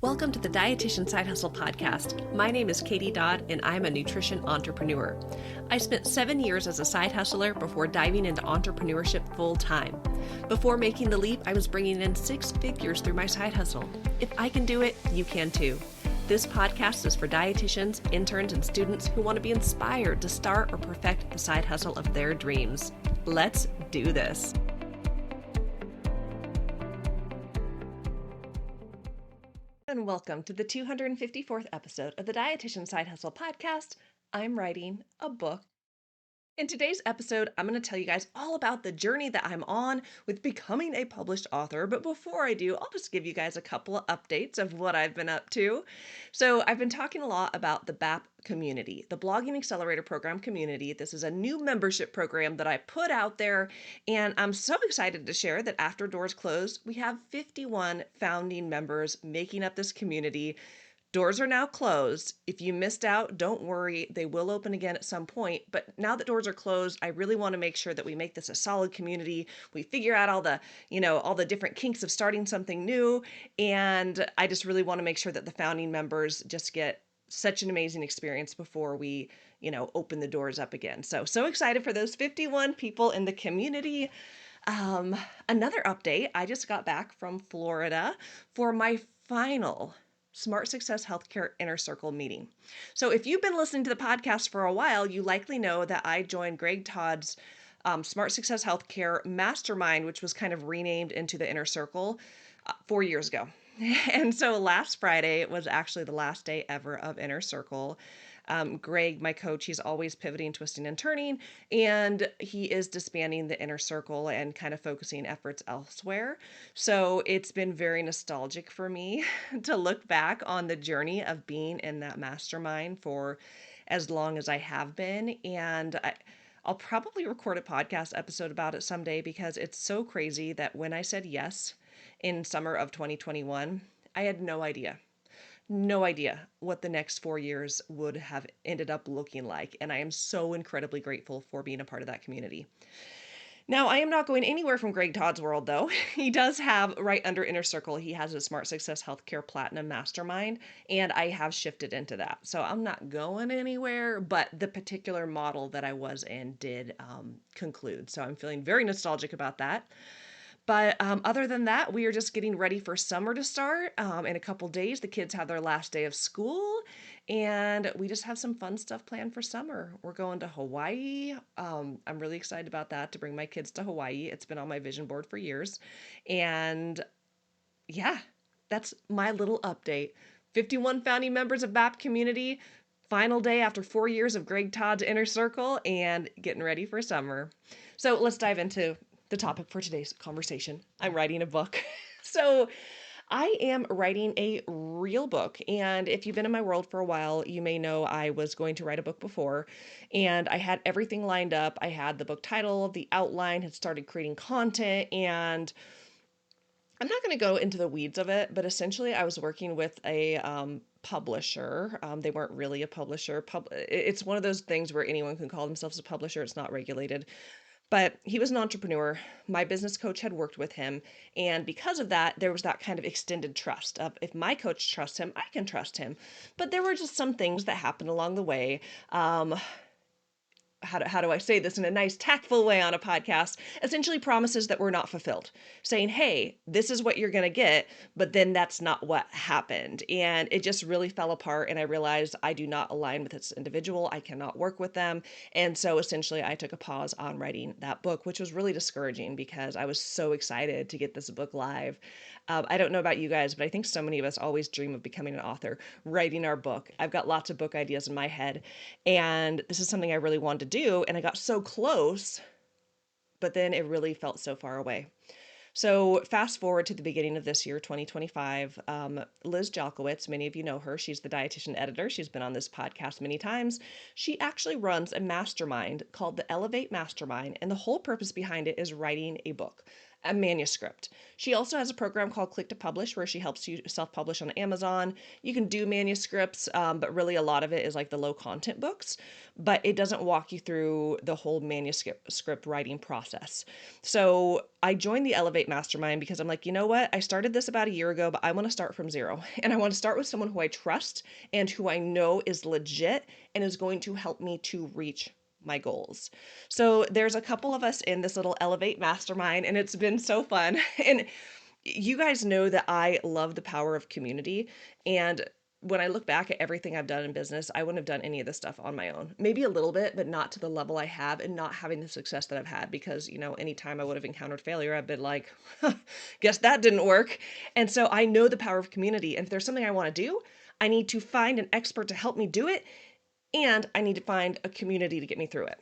Welcome to the Dietitian Side Hustle podcast. My name is Katie Dodd, and I'm a nutrition entrepreneur. I spent 7 years as a side hustler before diving into entrepreneurship full time. Before making the leap, I was bringing in 6 figures through my side hustle. If I can do it, you can too. This podcast is for dietitians, interns, and students who want to be inspired to start or perfect the side hustle of their dreams. Let's do this. And welcome to the 254th episode of the Dietitian Side Hustle podcast. I'm writing a book. In today's episode, I'm going to tell you guys all about the journey that I'm on with becoming a published author. But before I do, I'll just give you guys a couple of updates of what I've been up to. So I've been talking a lot about the BAP community, the Blogging Accelerator Program community. This is a new membership program that I put out there, and I'm so excited to share that after doors closed, we have 51 founding members making up this community. Doors are now closed. If you missed out, don't worry. They will open again at some point. But now that doors are closed, I really want to make sure that we make this a solid community. We figure out all the different kinks of starting something new. And I just really want to make sure that the founding members just get such an amazing experience before we, open the doors up again. So excited for those 51 people in the community. Another update, I just got back from Florida for my final Smart Success Healthcare Inner Circle meeting. So if you've been listening to the podcast for a while, you likely know that I joined Greg Todd's Smart Success Healthcare Mastermind, which was kind of renamed into the Inner Circle 4 years ago. And so last Friday was actually the last day ever of Inner Circle. Greg, my coach, he's always pivoting, twisting, and turning, and he is disbanding the Inner Circle and kind of focusing efforts elsewhere. So it's been very nostalgic for me to look back on the journey of being in that mastermind for as long as I have been. And I'll probably record a podcast episode about it someday because it's so crazy that when I said yes in summer of 2021, I had no idea what the next 4 years would have ended up looking like. And I am so incredibly grateful for being a part of that community. Now, I am not going anywhere from Greg Todd's world, though. He does have, right under Inner Circle, he has a Smart Success Healthcare Platinum Mastermind, and I have shifted into that. So I'm not going anywhere, but the particular model that I was in did conclude. So I'm feeling very nostalgic about that. But other than that, we are just getting ready for summer to start. In a couple days, the kids have their last day of school, and we just have some fun stuff planned for summer. We're going to Hawaii. I'm really excited about that, to bring my kids to Hawaii. It's been on my vision board for years. And yeah, that's my little update. 51 founding members of BAP community, final day after 4 years of Greg Todd's Inner Circle, and getting ready for summer. So let's dive into the topic for today's conversation. I'm writing a book. So I am writing a real book. And if you've been in my world for a while, you may know I was going to write a book before, and I had everything lined up. I had the book title, the outline, had started creating content, and I'm not going to go into the weeds of it, but essentially I was working with a publisher. They weren't really a publisher. It's one of those things where anyone can call themselves a publisher. It's not regulated. But he was an entrepreneur. My business coach had worked with him. And because of that, there was that kind of extended trust of, if my coach trusts him, I can trust him. But there were just some things that happened along the way. How do I say this in a nice, tactful way on a podcast? Essentially promises that were not fulfilled, saying, hey, this is what you're going to get, but then that's not what happened. And it just really fell apart. And I realized I do not align with this individual. I cannot work with them. And so essentially I took a pause on writing that book, which was really discouraging because I was so excited to get this book live. I don't know about you guys, but I think so many of us always dream of becoming an author, writing our book. I've got lots of book ideas in my head, and this is something I really wanted to do, and I got so close, but then it really felt so far away. So fast forward to the beginning of this year, 2025, Liz Jalkowitz, many of you know her. She's the dietitian editor. She's been on this podcast many times. She actually runs a mastermind called the Elevate Mastermind, and the whole purpose behind it is writing a book. a manuscript. She also has a program called Click to Publish where she helps you self-publish on Amazon. You can do manuscripts, but really a lot of it is like the low content books, but it doesn't walk you through the whole manuscript script writing process. So I joined the Elevate Mastermind because I'm like, you know what? I started this about a year ago, but I want to start from zero. And I want to start with someone who I trust and who I know is legit and is going to help me to reach my goals. So there's a couple of us in this little Elevate Mastermind, and it's been so fun. And you guys know that I love the power of community. And when I look back at everything I've done in business, I wouldn't have done any of this stuff on my own. Maybe a little bit, but not to the level I have and not having the success that I've had because, anytime I would have encountered failure, I've been like, huh, guess that didn't work. And so I know the power of community. And if there's something I want to do, I need to find an expert to help me do it, and I need to find a community to get me through it.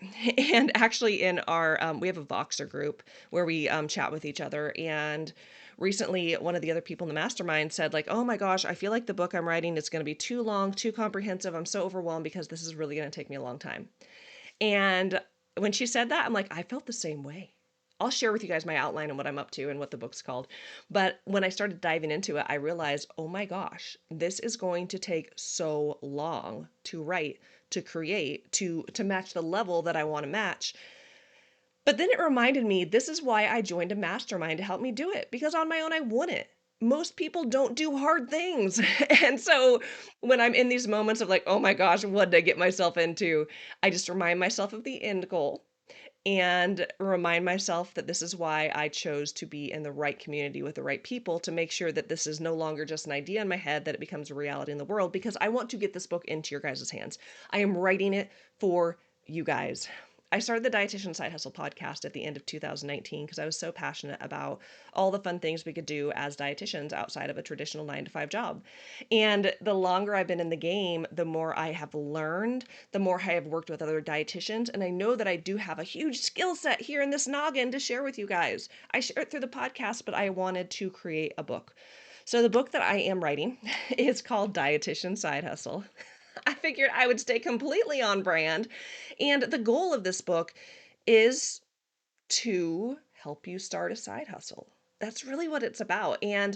And actually, in our we have a Voxer group where we chat with each other. And recently, one of the other people in the mastermind said, like, "Oh my gosh, I feel like the book I'm writing is going to be too long, too comprehensive. I'm so overwhelmed because this is really going to take me a long time." And when she said that, I'm like, I felt the same way. I'll share with you guys my outline and what I'm up to and what the book's called. But when I started diving into it, I realized, oh my gosh, this is going to take so long to write, to create, to match the level that I want to match. But then it reminded me, this is why I joined a mastermind to help me do it, because on my own I wouldn't. Most people don't do hard things. And so when I'm in these moments of like, oh my gosh, what did I get myself into? I just remind myself of the end goal and remind myself that this is why I chose to be in the right community with the right people, to make sure that this is no longer just an idea in my head, that it becomes a reality in the world, because I want to get this book into your guys' hands. I am writing it for you guys. I started the Dietitian Side Hustle podcast at the end of 2019 because I was so passionate about all the fun things we could do as dietitians outside of a traditional 9 to 5 job. And the longer I've been in the game, the more I have learned, the more I have worked with other dietitians. And I know that I do have a huge skill set here in this noggin to share with you guys. I share it through the podcast, but I wanted to create a book. So the book that I am writing is called Dietitian Side Hustle. I figured I would stay completely on brand. And the goal of this book is to help you start a side hustle. That's really what it's about. And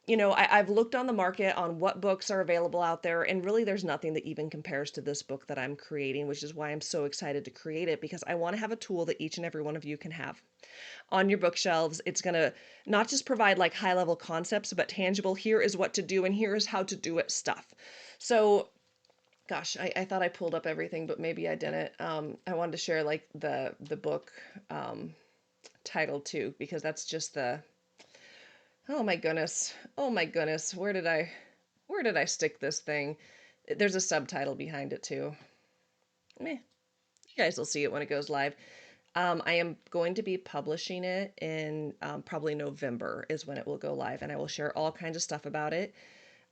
I've looked on the market on what books are available out there, and really there's nothing that even compares to this book that I'm creating, which is why I'm so excited to create it, because I want to have a tool that each and every one of you can have on your bookshelves. It's going to not just provide like high level concepts, but tangible, here is what to do and here is how to do it stuff. So gosh, I thought I pulled up everything, but maybe I didn't. I wanted to share like the book title too, because that's just the, oh my goodness. Oh my goodness. Where did I stick this thing? There's a subtitle behind it too. Meh. You guys will see it when it goes live. I am going to be publishing it in probably November is when it will go live, and I will share all kinds of stuff about it.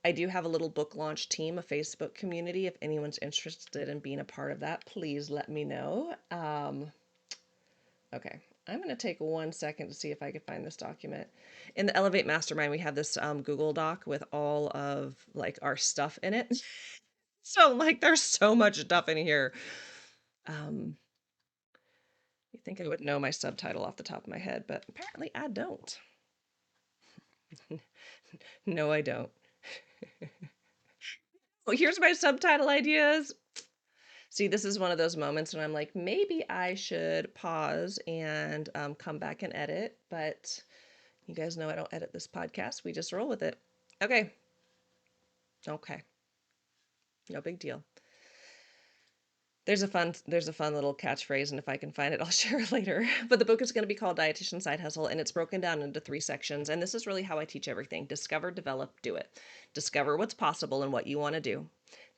I do have a little book launch team, a Facebook community. If anyone's interested in being a part of that, please let me know. Okay, I'm going to take 1 second to see if I can find this document. In the Elevate Mastermind, we have this Google Doc with all of like our stuff in it. So like there's so much stuff in here. Um, you think I would know my subtitle off the top of my head, but apparently I don't. No, I don't. Well, here's my subtitle ideas. See, this is one of those moments when I'm like, maybe I should pause and come back and edit, but you guys know I don't edit this podcast. We just roll with it. Okay. Okay. No big deal. There's a fun little catchphrase, and if I can find it, I'll share it later. But the book is going to be called Dietitian Side Hustle, and it's broken down into 3 sections. And this is really how I teach everything: discover, develop, do it. Discover what's possible and what you want to do.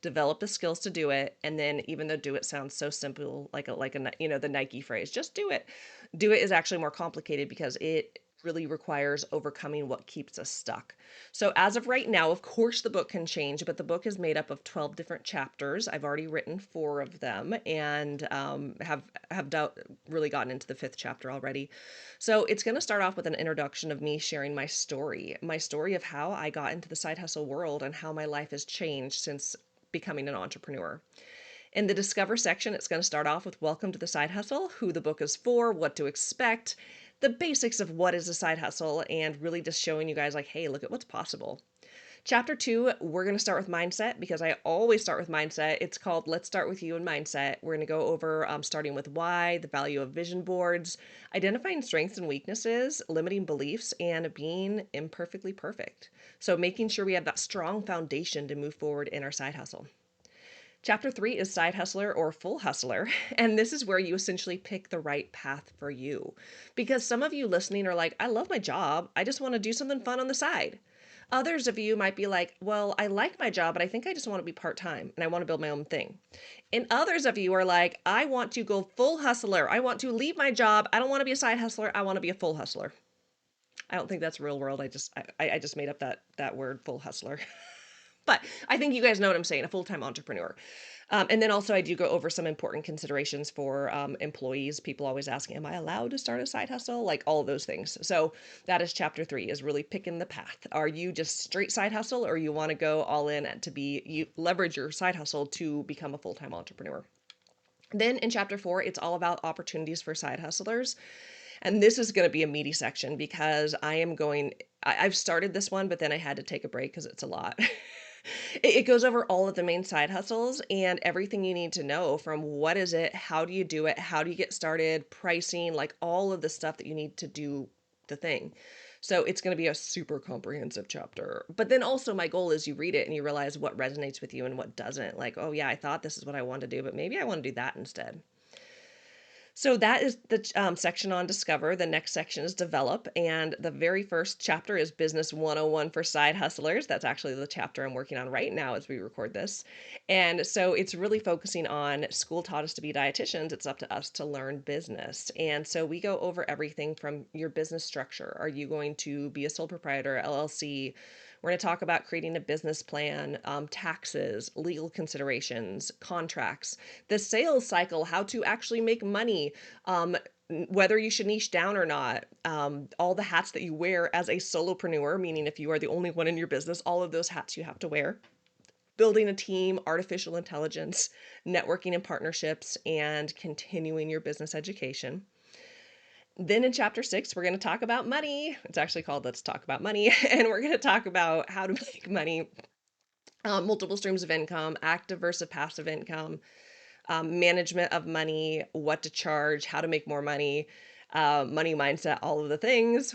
Develop the skills to do it, and then even though do it sounds so simple, like a the Nike phrase, just do it. Do it is actually more complicated because it really requires overcoming what keeps us stuck. So as of right now, of course the book can change, but the book is made up of 12 different chapters. I've already written 4 of them, and really gotten into the 5th chapter already. So it's going to start off with an introduction of me sharing my story of how I got into the side hustle world and how my life has changed since becoming an entrepreneur. In the Discover section, it's going to start off with welcome to the side hustle, who the book is for, what to expect. the basics of what is a side hustle and really just showing you guys like, hey, look at what's possible. Chapter 2, we're going to start with mindset because I always start with mindset. It's called Let's Start With You and Mindset. We're going to go over starting with why, the value of vision boards, identifying strengths and weaknesses, limiting beliefs, and being imperfectly perfect. So making sure we have that strong foundation to move forward in our side hustle. Chapter 3 is side hustler or full hustler. And this is where you essentially pick the right path for you. Because some of you listening are like, I love my job. I just want to do something fun on the side. Others of you might be like, well, I like my job, but I think I just want to be part time and I want to build my own thing. And others of you are like, I want to go full hustler. I want to leave my job. I don't want to be a side hustler. I want to be a full hustler. I don't think that's real world. I just made up that word full hustler. But I think you guys know what I'm saying, a full-time entrepreneur. And then also I do go over some important considerations for employees. People always ask, am I allowed to start a side hustle? Like all of those things. So that is chapter 3, is really picking the path. Are you just straight side hustle, or you want to go all in you leverage your side hustle to become a full-time entrepreneur? Then in chapter 4, it's all about opportunities for side hustlers. And this is going to be a meaty section because I've started this one, but then I had to take a break because it's a lot. It goes over all of the main side hustles and everything you need to know, from what is it, how do you do it, how do you get started, pricing, like all of the stuff that you need to do the thing. So it's going to be a super comprehensive chapter. But then also my goal is you read it and you realize what resonates with you and what doesn't. Like, oh yeah, I thought this is what I want to do, but maybe I want to do that instead. So that is the section on discover. The next section is develop. And the very first chapter is business 101 for side hustlers. That's actually the chapter I'm working on right now as we record this. And so it's really focusing on school taught us to be dietitians. It's up to us to learn business. And so we go over everything from your business structure. Are you going to be a sole proprietor, LLC? We're going to talk about creating a business plan, taxes, legal considerations, contracts, the sales cycle, how to actually make money, whether you should niche down or not, all the hats that you wear as a solopreneur, meaning if you are the only one in your business, all of those hats you have to wear. Building a team, artificial intelligence, networking and partnerships, and continuing your business education. Then in chapter 6, we're going to talk about money. It's actually called Let's Talk About Money. And we're going to talk about how to make money, multiple streams of income, active versus passive income, management of money, what to charge, how to make more money, money mindset, all of the things.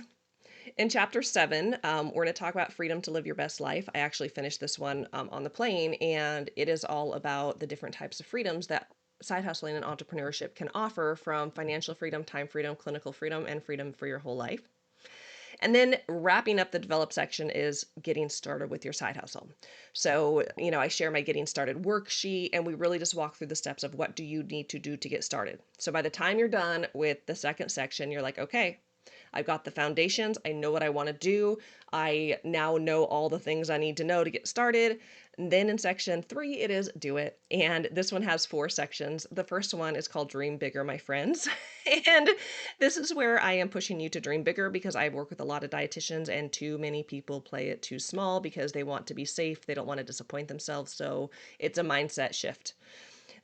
In chapter 7, we're going to talk about freedom to live your best life. I actually finished this one on the plane, and it is all about the different types of freedoms that side hustling and entrepreneurship can offer, from financial freedom, time freedom, clinical freedom, and freedom for your whole life. And then wrapping up the develop section is getting started with your side hustle. So, I share my getting started worksheet, and we really just walk through the steps of what do you need to do to get started. So by the time you're done with the second section, you're like, okay, I've got the foundations. I know what I want to do. I now know all the things I need to know to get started. And then in section 3, it is do it. And this one has 4 sections. The first one is called Dream Bigger, my friends. And this is where I am pushing you to dream bigger, because I work with a lot of dietitians and too many people play it too small because they want to be safe. They don't want to disappoint themselves. So it's a mindset shift.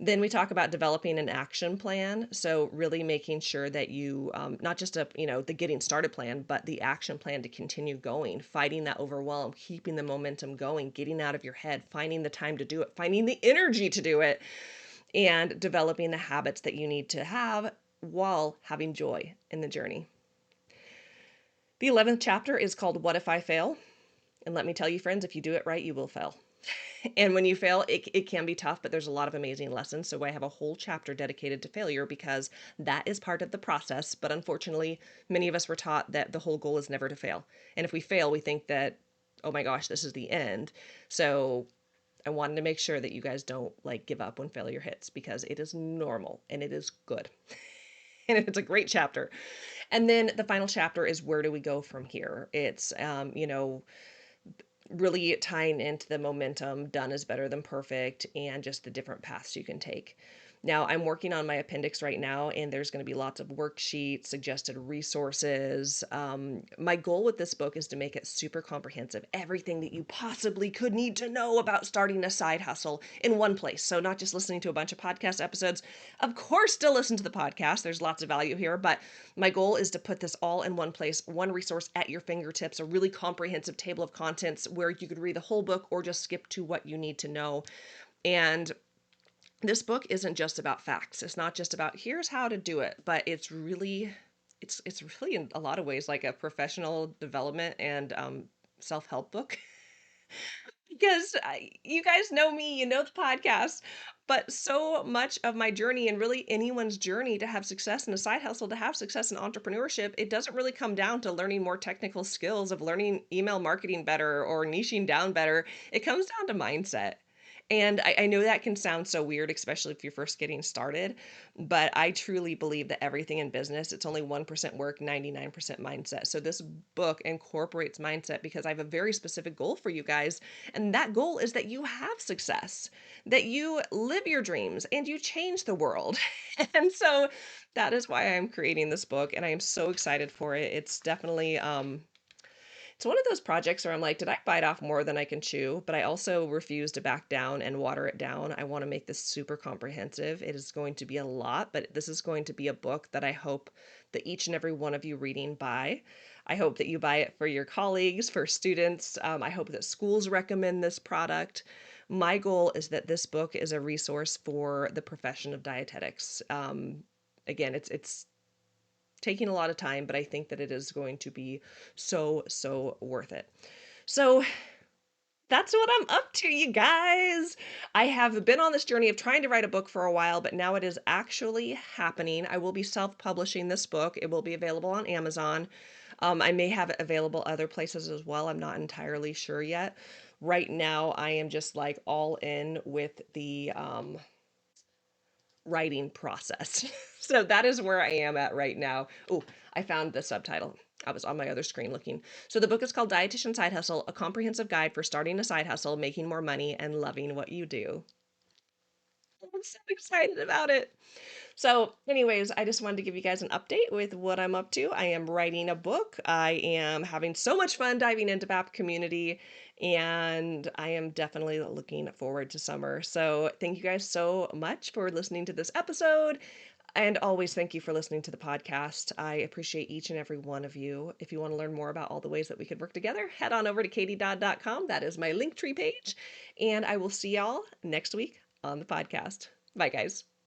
Then we talk about developing an action plan. So really making sure that you, not just the getting started plan, but the action plan to continue going, fighting that overwhelm, keeping the momentum going, getting out of your head, finding the time to do it, finding the energy to do it, and developing the habits that you need to have while having joy in the journey. The 11th chapter is called What If I Fail? And let me tell you, friends, if you do it right, you will fail. And when you fail, it can be tough, but there's a lot of amazing lessons. So I have a whole chapter dedicated to failure, because that is part of the process. But unfortunately, many of us were taught that the whole goal is never to fail. And if we fail, we think that, oh my gosh, this is the end. So I wanted to make sure that you guys don't give up when failure hits, because it is normal and it is good. And it's a great chapter. And then the final chapter is, where do we go from here? It's, really tying into the momentum, done is better than perfect, and just the different paths you can take. Now, I'm working on my appendix right now, and there's going to be lots of worksheets, suggested resources. My goal with this book is to make it super comprehensive, everything that you possibly could need to know about starting a side hustle in one place. So, not just listening to a bunch of podcast episodes. Of course, still listen to the podcast, there's lots of value here, but my goal is to put this all in one place, one resource at your fingertips, a really comprehensive table of contents where you could read the whole book or just skip to what you need to know. And this book isn't just about facts. It's not just about here's how to do it, but it's really in a lot of ways like a professional development and self-help book. Because you guys know me, you know the podcast, but so much of my journey and really anyone's journey to have success in a side hustle, to have success in entrepreneurship, it doesn't really come down to learning more technical skills of learning email marketing better or niching down better. It comes down to mindset. And I know that can sound so weird, especially if you're first getting started, but I truly believe that everything in business, it's only 1% work, 99% mindset. So this book incorporates mindset because I have a very specific goal for you guys. And that goal is that you have success, that you live your dreams and you change the world. And so that is why I'm creating this book and I am so excited for it. It's definitely it's one of those projects where I'm like, did I bite off more than I can chew? But I also refuse to back down and water it down. I want to make this super comprehensive. It is going to be a lot, but this is going to be a book that I hope that each and every one of you reading buy. I hope that you buy it for your colleagues, for students. I hope that schools recommend this product. My goal is that this book is a resource for the profession of dietetics. Again, it's taking a lot of time, but I think that it is going to be so worth it. So that's what I'm up to, you guys. I have been on this journey of trying to write a book for a while, but now it is actually happening. I will be self-publishing this book. It will be available on Amazon. I may have it available other places as well. I'm not entirely sure yet. Right now, I am just like all in with the writing process. So that is where I am at right now. Oh, I found the subtitle. I was on my other screen looking. So the book is called Dietitian Side Hustle, a comprehensive guide for starting a side hustle, making more money, and loving what you do. I'm so excited about it. So, anyways, I just wanted to give you guys an update with what I'm up to. I am writing a book. I am having so much fun diving into BAP community, and I am definitely looking forward to summer. So, thank you guys so much for listening to this episode. And always thank you for listening to the podcast. I appreciate each and every one of you. If you want to learn more about all the ways that we could work together, head on over to katiedodd.com. That is my Linktree page. And I will see y'all next week on the podcast. Bye, guys.